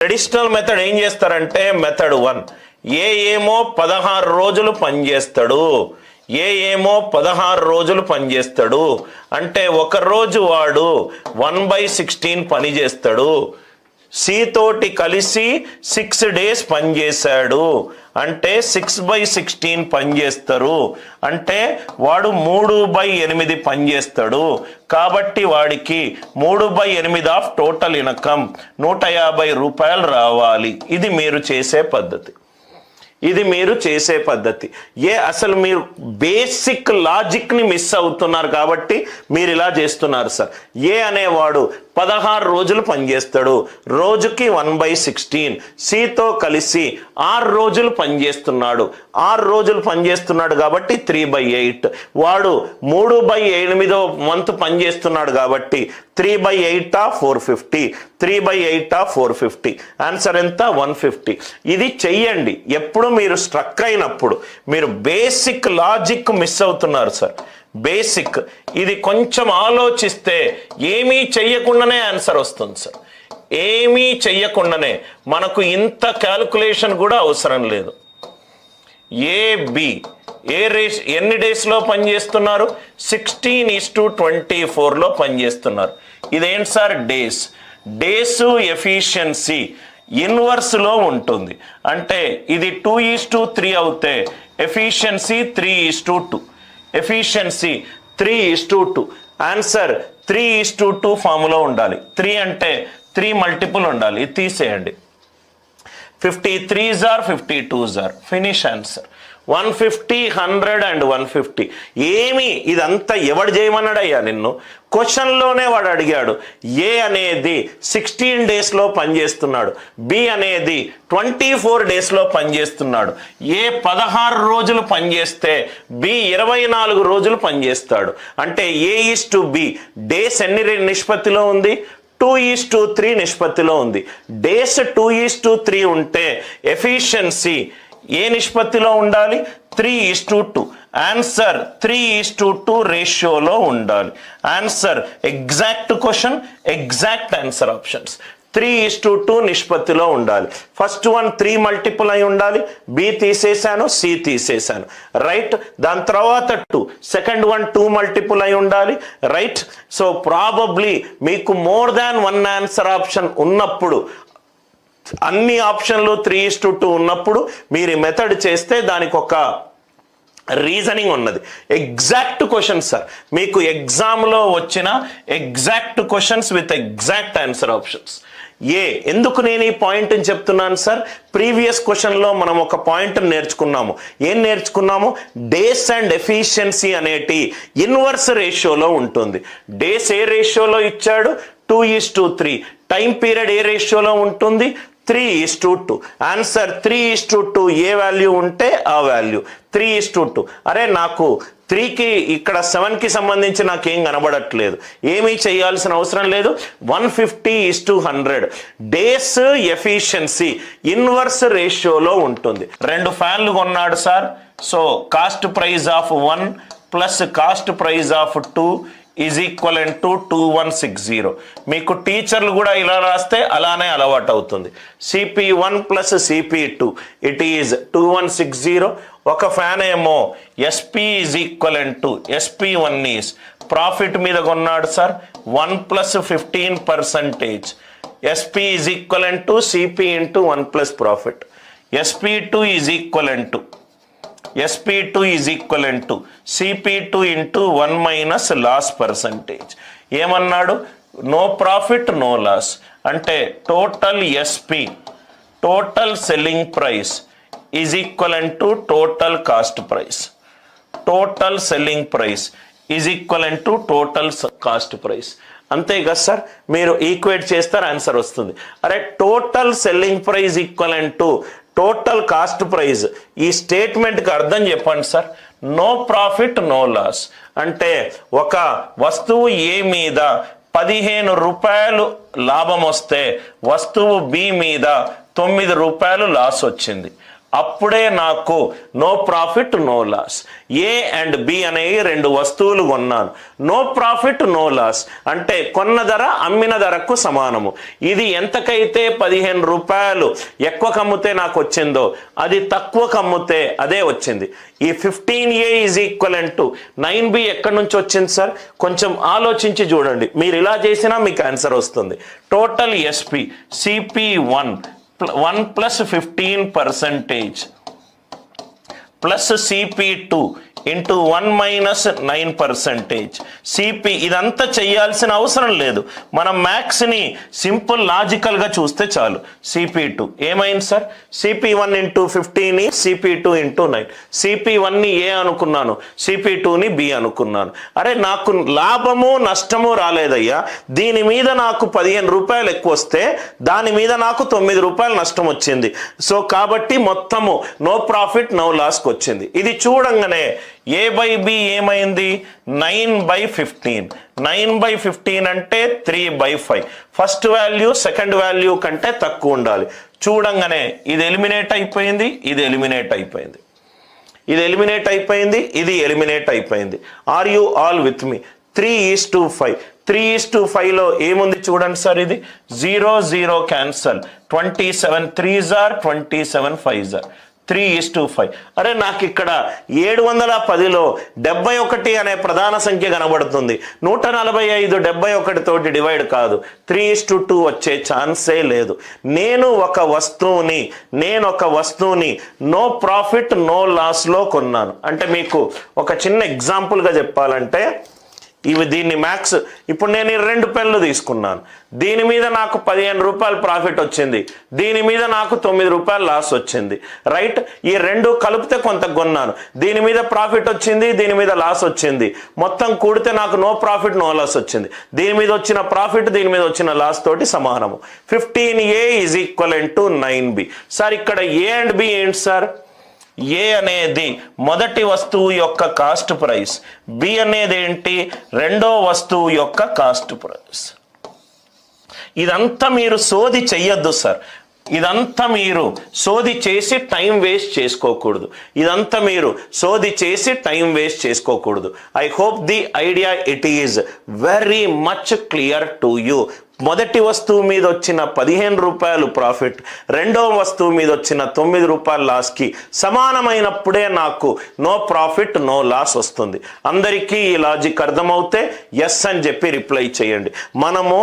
Traditional method ఏం చేస్తారంటే method 1 ఏమో 16 రోజులు పనిచేస్తాడు, ఏమో 16 రోజులు పనిచేస్తాడు అంటే ఒక రోజు వాడు 1/16 పని చేస్తాడు. సి తోటి కలిసి 6 days పనిచేశాడు అంటే 6/16 పనిచేస్తారు అంటే వాడు 3/8 పనిచేస్తాడు. కాబట్టి వాడికి 3/8 ఆఫ్ టోటల్ ఇన్కమ్ 150 రూపాయలు రావాలి. ఇది మీరు చేసే పద్ధతి, ఇది మీరు చేసే పద్ధతి. అసలు మీరు బేసిక్ లాజిక్ని మిస్ అవుతున్నారు కాబట్టి మీరు ఇలా చేస్తున్నారు సార్. అనేవాడు 16 రోజులు పనిచేస్తాడు, రోజుకి 1/16. సితో కలిసి 6 రోజులు పనిచేస్తున్నాడు, 6 రోజులు పనిచేస్తున్నాడు కాబట్టి 3/8. వాడు 3/8వ వంతు పనిచేస్తున్నాడు కాబట్టి 3/8 ఆఫ్ 450, 3/8 ఆఫ్ 450. ఆన్సర్ ఎంత? 150. ఇది చెయ్యండి. ఎప్పుడు మీరు స్ట్రక్ అయినప్పుడు మీరు బేసిక్ లాజిక్ మిస్ అవుతున్నారు సార్. బేసిక్ ఇది కొంచెం ఆలోచిస్తే ఏమీ చెయ్యకుండానే ఆన్సర్ వస్తుంది సార్. ఏమీ చెయ్యకుండానే మనకు ఇంత క్యాల్కులేషన్ కూడా అవసరం లేదు. ఎన్ని డేస్లో పనిచేస్తున్నారు? 16:24లో పనిచేస్తున్నారు. ఇదేంటి సార్? డేస్ ఎఫిషియన్సీ ఇన్వర్స్లో ఉంటుంది. అంటే ఇది 2:3 అవుతే ఎఫిషియన్సీ 3:2. ఎఫిషియన్సీ 3:2. ఆన్సర్ 3:2 ఫార్ములా ఉండాలి. 3 అంటే 3 మల్టిపుల్ ఉండాలి. ఇది తీసేయండి. 53s are 52s are. Finish answer. 150, 100 and 150. ఏమి ఇదంతా ఎవడు చేయమన్నాడు అయ్యా నిన్ను? క్వశ్చన్లోనే వాడు అడిగాడు. ఏ అనేది 16 డేస్లో పనిచేస్తున్నాడు, బి అనేది 24 డేస్లో పనిచేస్తున్నాడు. 16 రోజులు పనిచేస్తే బి 24 రోజులు పనిచేస్తాడు. అంటే A:B డేస్ ఎన్ని నిష్పత్తిలో ఉంది? 2:3 నిష్పత్తిలో ఉంది. డేస్ 2:3 ఉంటే ఎఫిషియన్సీ ఏ నిష్పత్తిలో ఉండాలి? 3:2. ఆన్సర్ 3:2 రేషియోలో ఉండాలి. Answer exact question, exact answer options 3:2 నిష్పత్తిలో ఉండాలి. ఫస్ట్ వన్ 3 మల్టిపుల్ అయి ఉండాలి, బి తీసేశాను, సి తీసేశాను, రైట్. దాని తర్వాత 2, సెకండ్ వన్ 2 మల్టిపుల్ అయి ఉండాలి, రైట్. సో ప్రాబబ్లీ మీకు మోర్ దాన్ 1 ఆన్సర్ ఆప్షన్ ఉన్నప్పుడు, అన్ని ఆప్షన్లు 3:2 ఉన్నప్పుడు మీరు మెథడ్ చేస్తే దానికి ఒక రీజనింగ్ ఉన్నది. ఎగ్జాక్ట్ క్వశ్చన్స్ సార్, మీకు ఎగ్జామ్లో వచ్చిన exact questions with exact answer options. ఎందుకు నేను ఈ పాయింట్ అని చెప్తున్నాను సార్? ప్రీవియస్ క్వశ్చన్లో మనం ఒక పాయింట్ నేర్చుకున్నాము. ఏం నేర్చుకున్నాము? డేస్ అండ్ ఎఫిషియన్సీ అనేటి ఇన్వర్స్ రేషియోలో ఉంటుంది. డేస్ ఏ రేషియోలో ఇచ్చాడు? 2:3. టైం పీరియడ్ ఏ రేషియోలో ఉంటుంది? 3:2. ఆన్సర్ 3:2. ఏ వాల్యూ ఉంటే ఆ వాల్యూ 3:2. అరే నాకు 3కి ఇక్కడ 7కి సంబంధించి నాకేం కనబడట్లేదు, ఏమీ చేయాల్సిన అవసరం లేదు. 150:100 డేస్ ఎఫిషియన్సీ ఇన్వర్స్ రేషియోలో ఉంటుంది. 2 ఫ్యాన్లు కొన్నాడు sir. So cost price of 1 plus cost price of 2 is equivalent to 2160. మీకు టీచర్లు కూడా ఇలా రాస్తే అలానే అలవాటు అవుతుంది. CP1 plus CP2 it is 2160. ఒక ఫ్యాన్ ఏమో SP is equivalent to SP1 is profit మీద కొన్నాడు sir 1 plus 15%. SP is equivalent to CP into 1 plus profit. SP2 is equivalent to SP2 is equivalent to CP2 into 1 minus loss percentage. ఏమన్నాడు? No profit no loss అంటే total SP total selling price is equivalent to total cost price. Total selling price is equivalent to total cost price. అంతే కదా sir? మీరు equate చేస్తారు, answer వస్తుంది. అరే total selling price equivalent to total cost price. ఈ స్టేట్మెంట్కి అర్థం చెప్పండి sir. No profit no loss అంటే ఒక వస్తువు ఏ మీద 15 రూపాయలు లాభం వస్తే వస్తువు బి మీద 9 రూపాయలు లాస్ వచ్చింది. అప్పుడే నాకు no profit no loss. A and B అనేవి రెండు వస్తువులు కొన్నాను, నో ప్రాఫిట్ నో లాస్ అంటే కొన్న ధర అమ్మిన ధరకు సమానము. ఇది ఎంతకైతే 15 రూపాయలు ఎక్కువ కమ్మితే నాకు వచ్చిందో అది తక్కువ కమ్మితే అదే వచ్చింది. ఈ 15A is equivalent to 9B ఎక్కడి నుంచి వచ్చింది సార్? కొంచెం ఆలోచించి చూడండి. మీరు ఇలా చేసినా మీకు ఆన్సర్ వస్తుంది. Total SP CP1 1 plus 15% plus CP2 into 1 minus 9%. CP ఇదంతా చేయాల్సిన అవసరం లేదు. మనం మ్యాథ్స్ని సింపుల్ లాజికల్గా చూస్తే చాలు. CP2 ఏమైంది sir? CP1 into 15 CP2 into 9. CP1ని ఏ అనుకున్నాను, CP2ని బి అనుకున్నాను. అరే నాకు లాభము నష్టము రాలేదయ్యా, దీని మీద నాకు 15 రూపాయలు ఎక్కువ వస్తే దాని మీద నాకు 9 రూపాయలు నష్టం వచ్చింది. సో కాబట్టి మొత్తము నో ప్రాఫిట్ నో లాస్కి వచ్చింది. ఇది చూడంగానే A by B ఏమైంది? 9/15. 9/15 అంటే 3/5. ఫస్ట్ వాల్యూ సెకండ్ వాల్యూ కంటే తక్కువ ఉండాలి. చూడంగానే ఇది ఎలిమినేట్ అయిపోయింది, ఇది ఎలిమినేట్ అయిపోయింది, ఇది ఎలిమినేట్ అయిపోయింది, ఇది ఎలిమినేట్ అయిపోయింది. Are you all with me? 3:5. 3:5లో ఏముంది చూడండి సార్, ఇది 0 0 cancel. 27 3s are 27 5s are 3:5. అరే నాకు ఇక్కడ 710లో 71 అనే ప్రధాన సంఖ్య కనబడుతుంది. 145 71 తోటి డివైడ్ కాదు. 3:2 వచ్చే ఛాన్సే లేదు. నేను ఒక వస్తువుని నో ప్రాఫిట్ నో లాస్లో కొన్నాను. అంటే మీకు ఒక చిన్న ఎగ్జాంపుల్గా చెప్పాలంటే, దీన్ని మ్యాథ్స్ ఇప్పుడు నేను 2 పెన్లు తీసుకున్నాను. దీని మీద నాకు 15 రూపాయలు ప్రాఫిట్ వచ్చింది, దీని మీద నాకు 9 రూపాయలు లాస్ వచ్చింది. రైట్? ఈ రెండు కలిపితే కొంత కొన్నాను, దీని మీద ప్రాఫిట్ వచ్చింది, దీని మీద లాస్ వచ్చింది. మొత్తం కూడితే నాకు నో ప్రాఫిట్ నో లాస్ వచ్చింది. దీని మీద వచ్చిన ప్రాఫిట్ దీని మీద వచ్చిన లాస్ తోటి సమానము. 15A is equivalent to 9B. Sir ఇక్కడ ఏ అండ్ బి ఏంటి సార్? ఏ అనేది మొదటి వస్తువు యొక్క కాస్ట్ ప్రైస్, బి అనేది ఏంటి? రెండో వస్తువు యొక్క కాస్ట్ ప్రైస్. ఇదంతా మీరు సోది చెయ్యొద్దు సార్. ఇదంతా మీరు సోది చేసి టైం వేస్ట్ చేసుకోకూడదు. I hope the idea it is very much clear to you. మొదటి వస్తువు మీద వచ్చిన 15 రూపాయలు ప్రాఫిట్ రెండో వస్తువు మీద వచ్చిన 9 రూపాయల లాస్కి సమానమైనప్పుడే నాకు నో ప్రాఫిట్ నో లాస్ వస్తుంది. అందరికీ ఈ లాజిక్ అర్థమవుతే ఎస్ అని చెప్పి రిప్లై చేయండి. మనము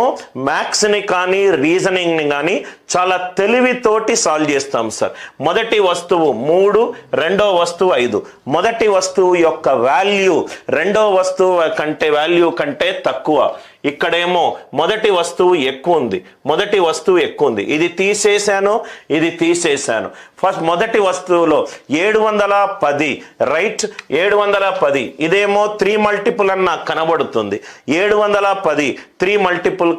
మ్యాథ్స్ని కానీ రీజనింగ్ని కానీ చాలా తెలివితోటి సాల్వ్ చేస్తాం సార్. మొదటి వస్తువు 3, రెండో వస్తువు 5. మొదటి వస్తువు యొక్క వాల్యూ రెండో వస్తువు వాల్యూ కంటే తక్కువ. ఇక్కడేమో మొదటి వస్తువు ఎక్కువ ఉంది, ఇది తీసేశాను. ఫస్ట్ మొదటి వస్తువులో 710, రైట్? 710 ఇదేమో 3 మల్టిపుల్ అని నాకు కనబడుతుంది. 710 3 మల్టిపుల్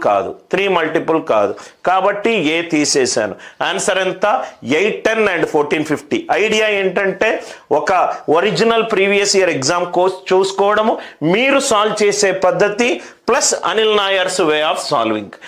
కాదు, కాబట్టి ఏ తీసేశాను. ఆన్సర్ ఎంత? 8, 10 and 14, 50. ఐడియా ఏంటంటే ఒక original previous year exam course చూసుకోవడము, మీరు సాల్వ్ చేసే పద్ధతి plus Anil Nair's way of solving.